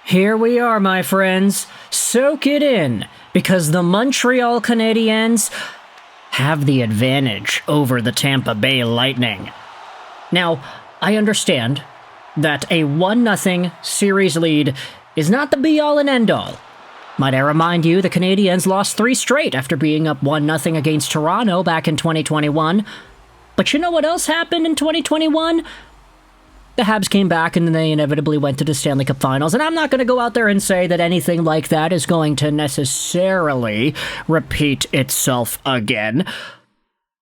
Here we are, my friends. Soak it in, because the Montreal Canadiens have the advantage over the Tampa Bay Lightning. Now, I understand that a 1-0 series lead is not the be-all and end-all. Might I remind you, the Canadiens lost 3 straight after being up 1-0 against Toronto back in 2021. But you know what else happened in 2021? The Habs came back and they inevitably went to the Stanley Cup Finals, and I'm not going to go out there and say that anything like that is going to necessarily repeat itself again.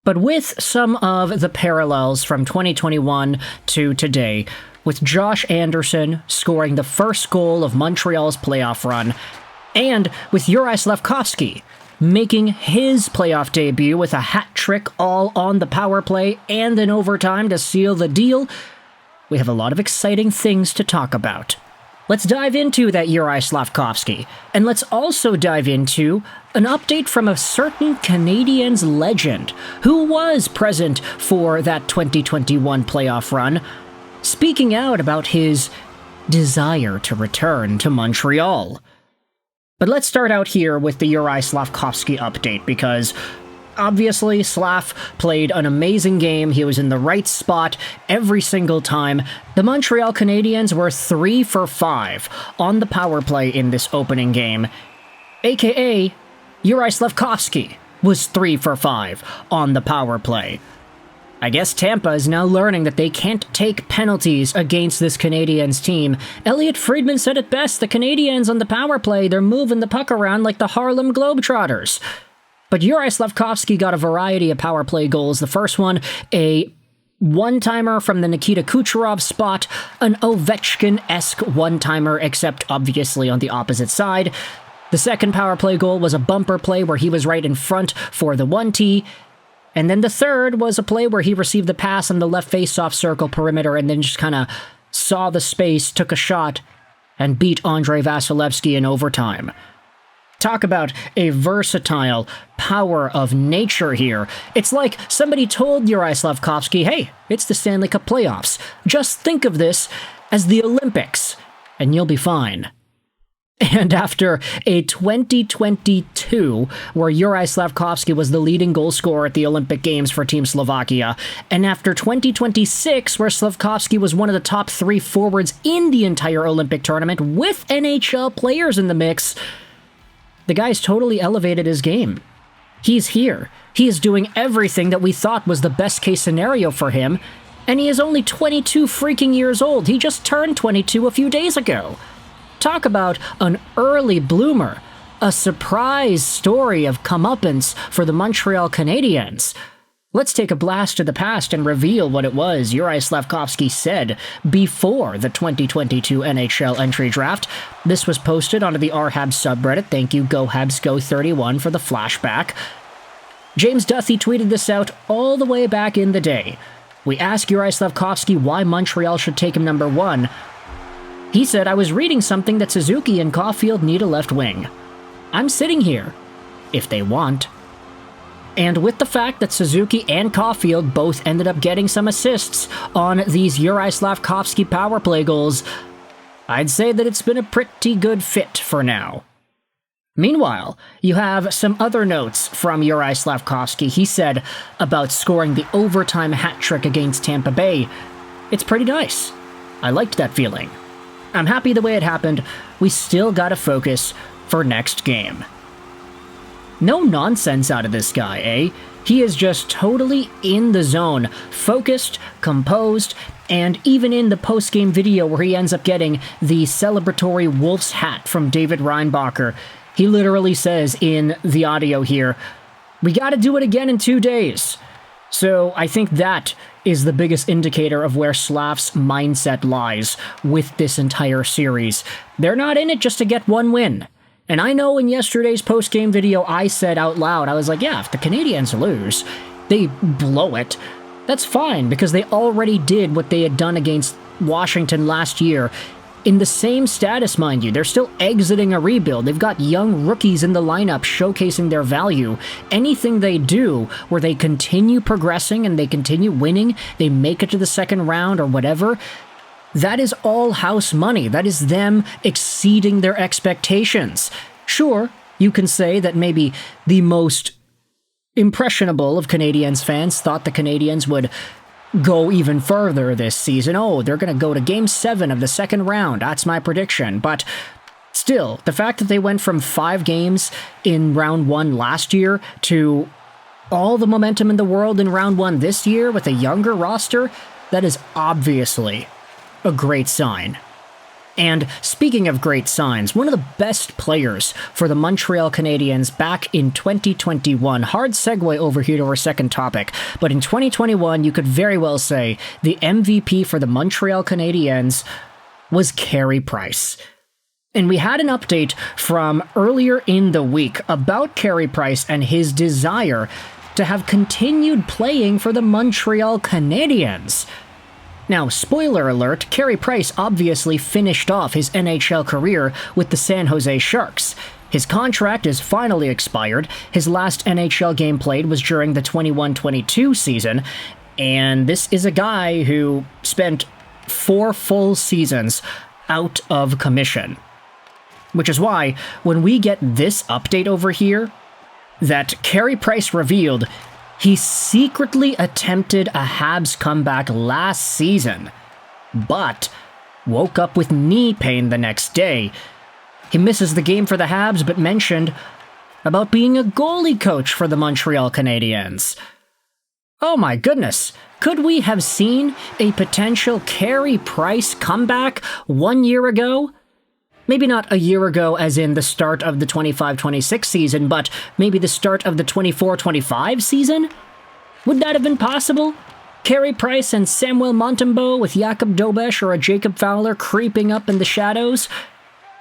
But with some of the parallels from 2021 to today, with Josh Anderson scoring the first goal of Montreal's playoff run, and with Juraj Slafkovsky making his playoff debut with a hat trick all on the power play and in overtime to seal the deal, we have a lot of exciting things to talk about. Let's dive into that Juraj Slafkovsky, and let's also dive into an update from a certain Canadiens legend who was present for that 2021 playoff run, speaking out about his desire to return to Montreal. But let's start out here with the Juraj Slafkovsky update, because obviously Slaf played an amazing game. He was in the right spot every single time. The Montreal Canadiens were 3 for 5 on the power play in this opening game, aka Juraj Slafkovsky was 3 for 5 on the power play. I guess Tampa is now learning that they can't take penalties against this Canadiens team. Elliot Friedman said it best, the Canadiens on the power play, they're moving the puck around like the Harlem Globetrotters. But Juraj Slafkovsky got a variety of power play goals. The first one, a one-timer from the Nikita Kucherov spot, an Ovechkin-esque one-timer, except obviously on the opposite side. The second power play goal was a bumper play where he was right in front for the 1T. And then the third was a play where he received the pass on the left face-off circle perimeter and then just kind of saw the space, took a shot, and beat Andrei Vasilevsky in overtime. Talk about a versatile power of nature here. It's like somebody told Juraj Slafkovsky, hey, it's the Stanley Cup Playoffs. Just think of this as the Olympics, and you'll be fine. And after a 2022, where Juraj Slafkovsky was the leading goal scorer at the Olympic Games for Team Slovakia, and after 2026, where Slafkovsky was one of the top 3 forwards in the entire Olympic tournament with NHL players in the mix, the guy's totally elevated his game. He's here. He is doing everything that we thought was the best case scenario for him, and he is only 22 freaking years old. He just turned 22 a few days ago. Talk about an early bloomer, a surprise story of comeuppance for the Montreal Canadiens. Let's take a blast to the past and reveal what it was Juraj Slafkovsky said before the 2022 NHL Entry Draft. This was posted onto the RHabs subreddit. Thank you, GoHabsGo31, for the flashback. James Duthie tweeted this out all the way back in the day. We asked Juraj Slafkovsky why Montreal should take him number 1. He said, I was reading something that Suzuki and Caulfield need a left wing. I'm sitting here, if they want. And with the fact that Suzuki and Caulfield both ended up getting some assists on these Juraj Slafkovsky power play goals, I'd say that it's been a pretty good fit for now. Meanwhile, you have some other notes from Juraj Slafkovsky. He said about scoring the overtime hat trick against Tampa Bay, it's pretty nice. I liked that feeling. I'm happy the way it happened. We still gotta focus for next game. No nonsense out of this guy, eh? He is just totally in the zone, focused, composed, and even in the post-game video where he ends up getting the celebratory Wolves hat from David Reinbacher, he literally says in the audio here, we gotta do it again in 2 days. So I think that is the biggest indicator of where Slaf's mindset lies with this entire series. They're not in it just to get one win. And I know in yesterday's post-game video I said out loud, I was like, yeah, if the Canadiens lose, they blow it, that's fine, because they already did what they had done against Washington last year. In the same status, mind you, they're still exiting a rebuild. They've got young rookies in the lineup showcasing their value. Anything they do where they continue progressing and they continue winning, they make it to the second round or whatever, That is all house money. That is them exceeding their expectations. Sure, you can say that maybe the most impressionable of Canadiens fans thought the Canadiens would go even further this season. Oh, they're going to go to Game 7 of the second round. That's my prediction. But still, the fact that they went from 5 games in round 1 last year to all the momentum in the world in round 1 this year with a younger roster, that is obviously a great sign. And speaking of great signs, one of the best players for the Montreal Canadiens back in 2021, hard segue over here to our second topic, but in 2021 you could very well say the MVP for the Montreal Canadiens was Carey Price. And we had an update from earlier in the week about Carey Price and his desire to have continued playing for the Montreal Canadiens. Now, spoiler alert, Carey Price obviously finished off his NHL career with the San Jose Sharks. His contract is finally expired. His last NHL game played was during the 21-22 season, and this is a guy who spent 4 full seasons out of commission. Which is why, when we get this update over here, that Carey Price revealed he secretly attempted a Habs comeback last season, but woke up with knee pain the next day. He misses the game for the Habs, but mentioned about being a goalie coach for the Montreal Canadiens. Oh my goodness, could we have seen a potential Carey Price comeback 1 year ago? Maybe not a year ago as in the start of the 25-26 season, but maybe the start of the 24-25 season? Would that have been possible? Carey Price and Samuel Montembeault with Jakob Dobeš or a Jacob Fowler creeping up in the shadows?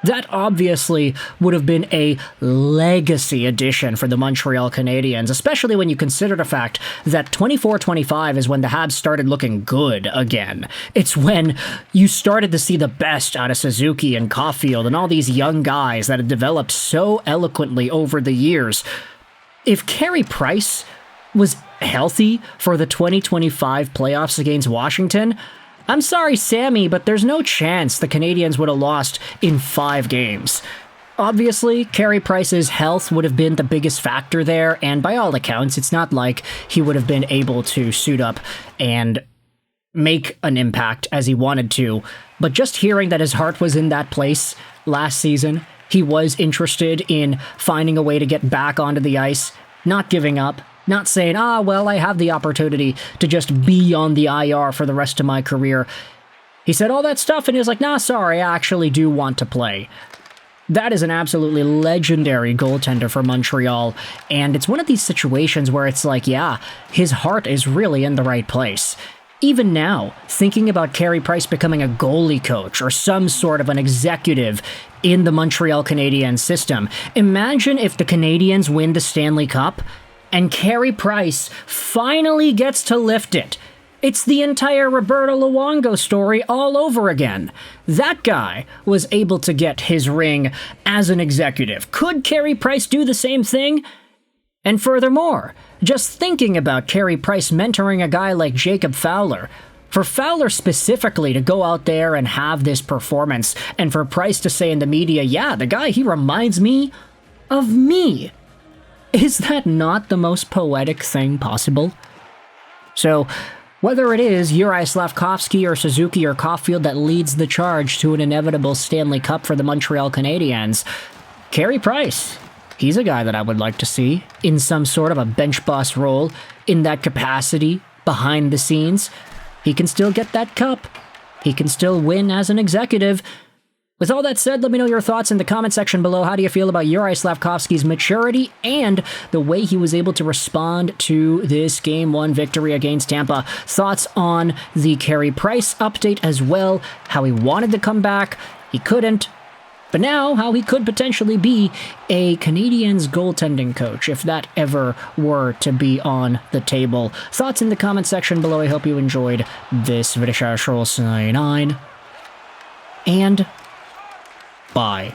That obviously would have been a legacy addition for the Montreal Canadiens, especially when you consider the fact that 24-25 is when the Habs started looking good again. It's when you started to see the best out of Suzuki and Caulfield and all these young guys that had developed so eloquently over the years. If Carey Price was healthy for the 2025 playoffs against Washington, I'm sorry, Sammy, but there's no chance the Canadiens would have lost in 5 games. Obviously, Carey Price's health would have been the biggest factor there, and by all accounts, it's not like he would have been able to suit up and make an impact as he wanted to. But just hearing that his heart was in that place last season, he was interested in finding a way to get back onto the ice, not giving up, not saying, well, I have the opportunity to just be on the IR for the rest of my career. He said all that stuff and he was like, nah, sorry, I actually do want to play. That is an absolutely legendary goaltender for Montreal, and it's one of these situations where it's like, yeah, his heart is really in the right place. Even now, thinking about Carey Price becoming a goalie coach or some sort of an executive in the Montreal Canadiens system, imagine if the Canadiens win the Stanley Cup and Carey Price finally gets to lift it. It's the entire Roberto Luongo story all over again. That guy was able to get his ring as an executive. Could Carey Price do the same thing? And furthermore, just thinking about Carey Price mentoring a guy like Jacob Fowler, for Fowler specifically to go out there and have this performance, and for Price to say in the media, yeah, the guy, he reminds me of me. Is that not the most poetic thing possible? So, whether it is Juraj Slafkovsky or Suzuki or Caulfield that leads the charge to an inevitable Stanley Cup for the Montreal Canadiens, Carey Price, he's a guy that I would like to see in some sort of a bench boss role in that capacity behind the scenes. He can still get that cup. He can still win as an executive. With all that said, let me know your thoughts in the comment section below. How do you feel about Juraj Slafkovsky's maturity and the way he was able to respond to this Game 1 victory against Tampa? Thoughts on the Carey Price update as well, how he wanted to come back, he couldn't, but now how he could potentially be a Canadiens goaltending coach, if that ever were to be on the table. Thoughts in the comment section below. I hope you enjoyed this video. And bye.